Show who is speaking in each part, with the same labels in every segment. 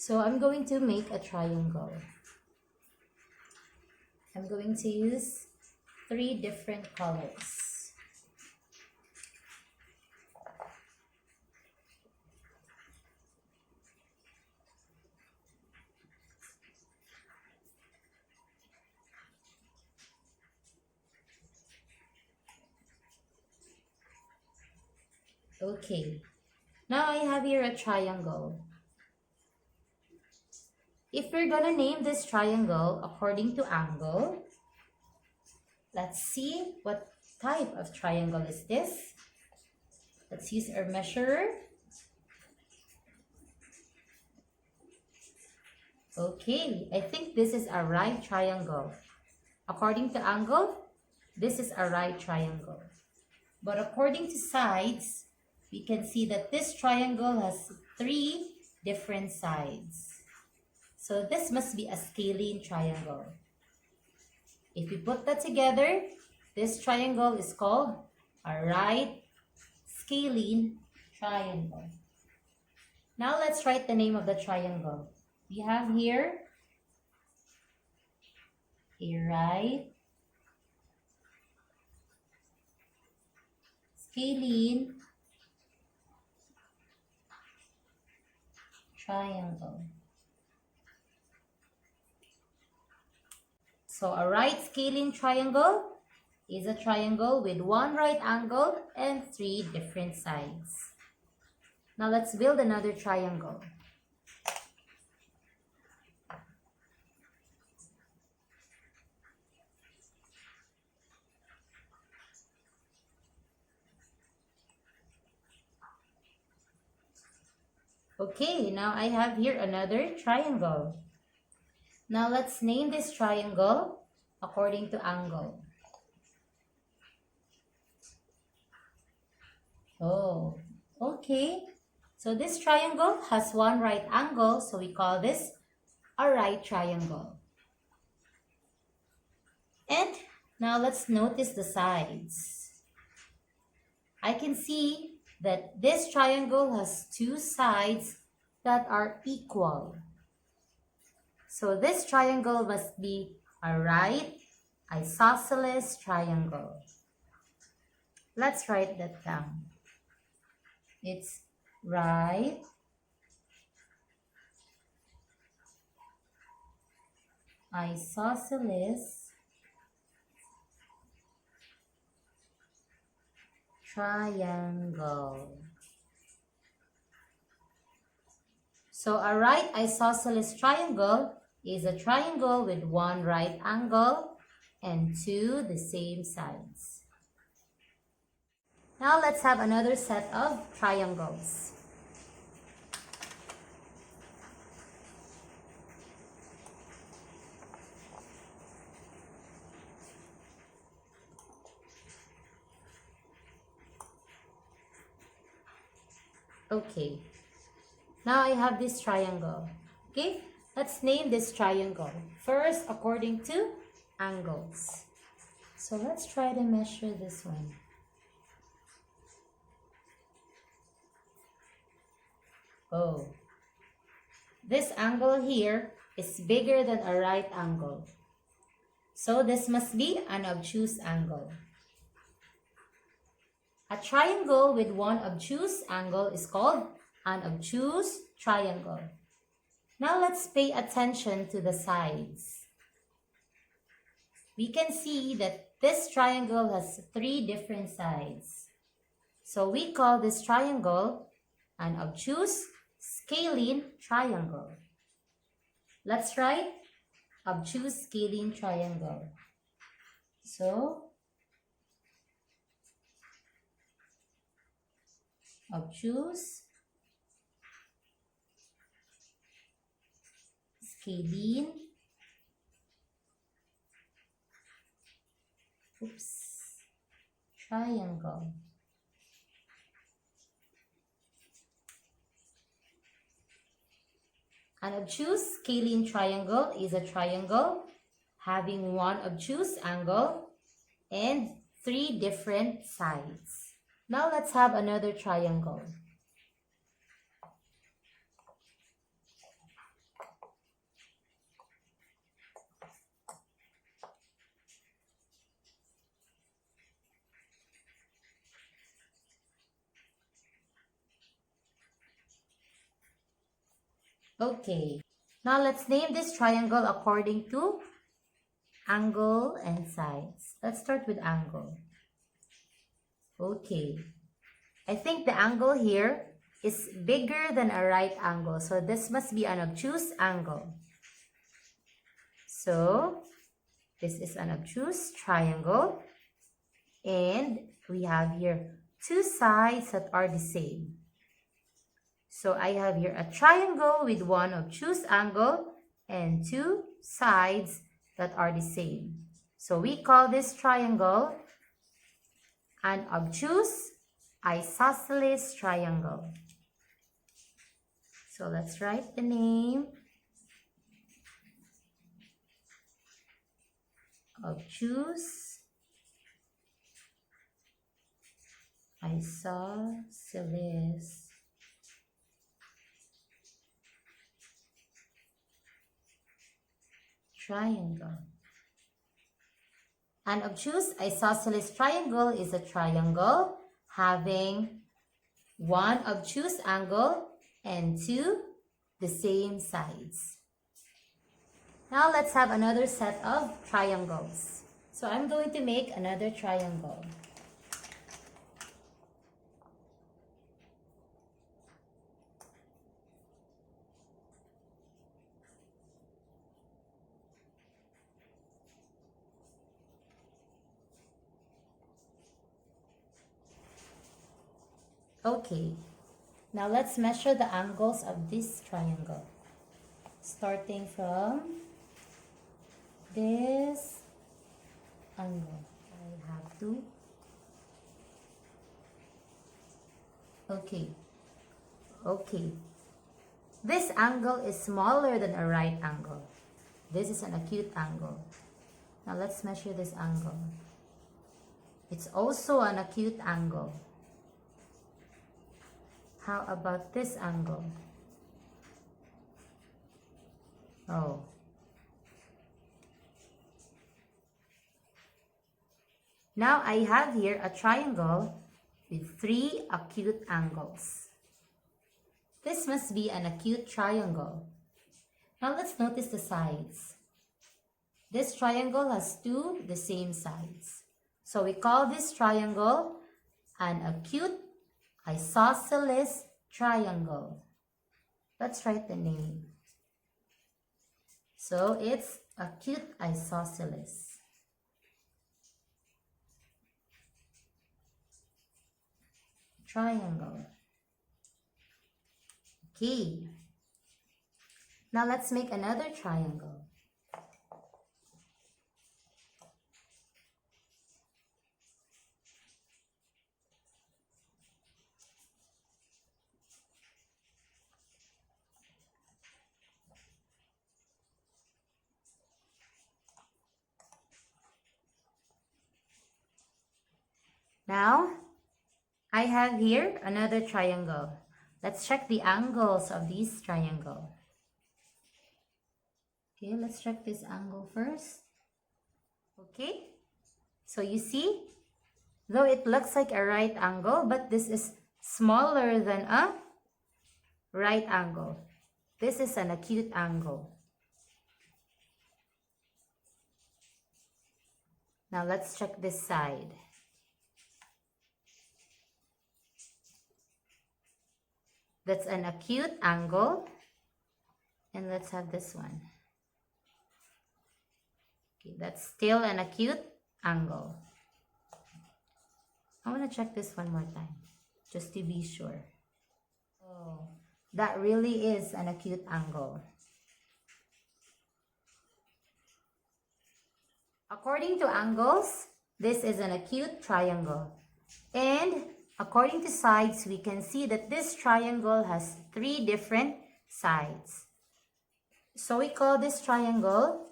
Speaker 1: So I'm going to make a triangle. I'm going to use 3 different colors. Okay, now I have here a triangle. If we're gonna name this triangle according to angle, let's see what type of triangle is this. Let's use our measurer. Okay, I think this is a right triangle. According to angle, this is a right triangle. But according to sides, we can see that this triangle has 3 different sides. So this must be a scalene triangle. If we put that together, this triangle is called a right scalene triangle. Now let's write the name of the triangle. We have here a right scalene triangle. So a right scalene triangle is a triangle with 1 right angle and 3 different sides. Now let's build another triangle. Okay, now I have here another triangle. Now let's name this triangle according to angle. Oh, okay. So this triangle has 1 right angle, so we call this a right triangle. And now let's notice the sides. I can see that this triangle has 2 sides that are equal. So this triangle must be a right isosceles triangle. Let's write that down. It's right isosceles triangle. So a right isosceles triangle is a triangle with 1 right angle and 2 the same sides. Now let's have another set of triangles. Okay, now I have this triangle. Okay, let's name this triangle. First, according to angles. So let's try to measure this one. Oh, this angle here is bigger than a right angle. So this must be an obtuse angle. A triangle with 1 obtuse angle is called an obtuse triangle. Now let's pay attention to the sides. We can see that this triangle has 3 different sides. So we call this triangle an obtuse scalene triangle. Let's write obtuse scalene triangle. So obtuse scalene triangle. An obtuse scalene triangle is a triangle having 1 obtuse angle and 3 different sides. Now let's have another triangle. Okay. Now let's name this triangle according to angle and sides. Let's start with angle. Okay. I think the angle here is bigger than a right angle. So this must be an obtuse angle. So this is an obtuse triangle. And we have here two sides that are the same. So I have here a triangle with one obtuse angle and two sides that are the same. So we call this triangle an obtuse isosceles triangle. So let's write the name. Obtuse isosceles triangle. An obtuse isosceles triangle is a triangle having one obtuse angle and two the same sides. Now let's have another set of triangles. So I'm going to make another triangle. Okay, now let's measure the angles of this triangle. Starting from this angle, I have to. Okay. This angle is smaller than a right angle. This is an acute angle. Now let's measure this angle. It's also an acute angle. How about this angle? Oh. Now I have here a triangle with three acute angles. This must be an acute triangle. Now let's notice the sides. This triangle has two the same sides. So we call this triangle an acute isosceles triangle. Let's write the name. So it's acute isosceles. Triangle. Okay. Now let's make another triangle. Now, I have here another triangle. Let's check the angles of this triangle. Okay, let's check this angle first. Okay, so you see, though it looks like a right angle, but this is smaller than a right angle. This is an acute angle. Now let's check this side. That's an acute angle. And let's have this one. Okay, that's still an acute angle. I want to check this one more time, just to be sure. Oh, that really is an acute angle. According to angles, this is an acute triangle. And according to sides, we can see that this triangle has three different sides. So we call this triangle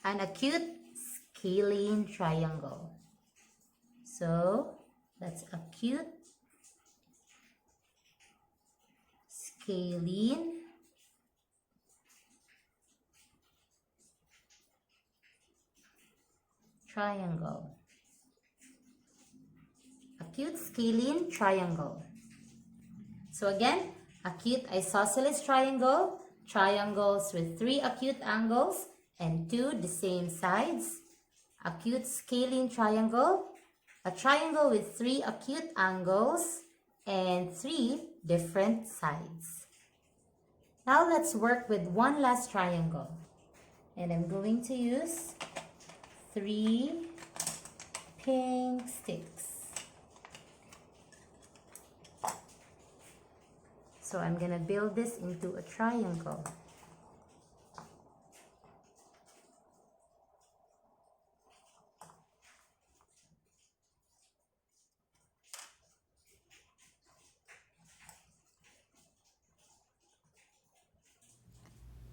Speaker 1: an acute scalene triangle. So that's acute scalene triangle. Acute scalene triangle. So again, acute isosceles triangle, triangles with 3 acute angles and 2 the same sides, acute scalene triangle, a triangle with 3 acute angles and 3 different sides. Now let's work with one last triangle. And I'm going to use 3 pink sticks. So I'm gonna build this into a triangle.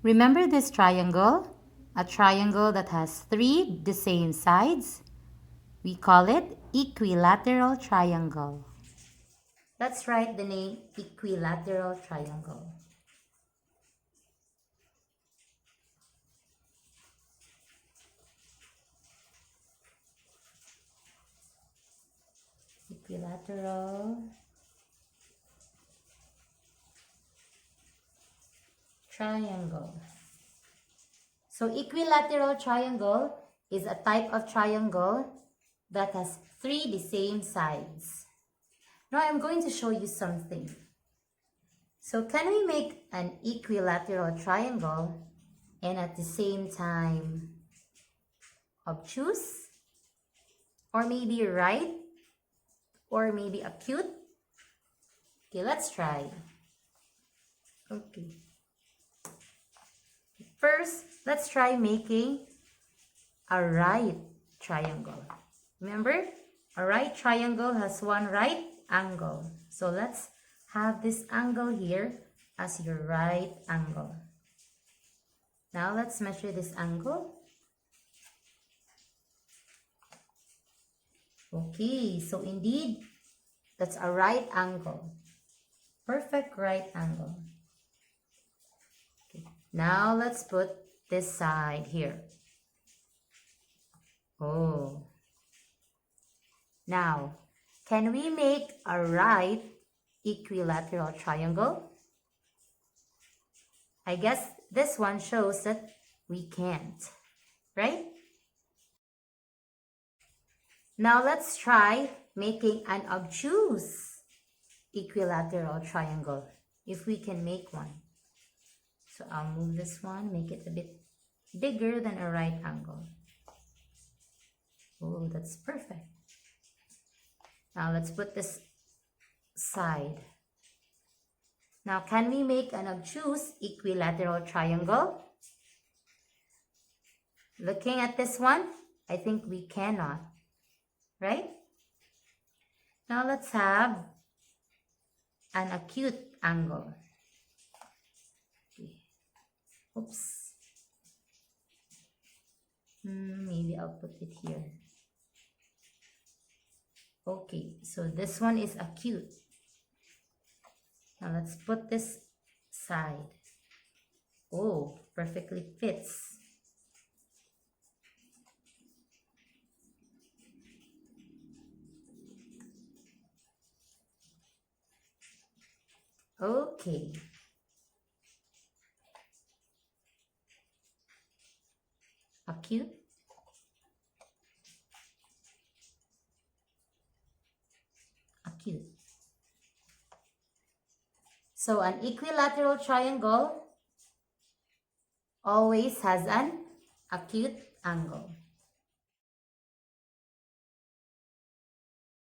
Speaker 1: Remember this triangle? A triangle that has 3 the same sides? We call it equilateral triangle. Let's write the name equilateral triangle. Equilateral triangle. So equilateral triangle is a type of triangle that has 3 the same sides. Now I'm going to show you something. So can we make an equilateral triangle and at the same time obtuse? Or maybe right? Or maybe acute? Okay, let's try. Okay. First, let's try making a right triangle. Remember, a right triangle has one right angle. So let's have this angle here as your right angle. Now let's measure this angle. Okay, so indeed, that's a right angle. Perfect right angle. Okay. Now let's put this side here. Oh. Now, can we make a right equilateral triangle? I guess this one shows that we can't, right? Now let's try making an obtuse equilateral triangle, if we can make one. So I'll move this one, make it a bit bigger than a right angle. Oh, that's perfect. Now let's put this side. Now can we make an obtuse equilateral triangle? Looking at this one, I think we cannot, right? Now let's have an acute angle. Okay. Oops. Maybe I'll put it here. Okay, so this one is acute. Now let's put this side. Oh, perfectly fits. Okay. Acute. Acute. So an equilateral triangle always has an acute angle.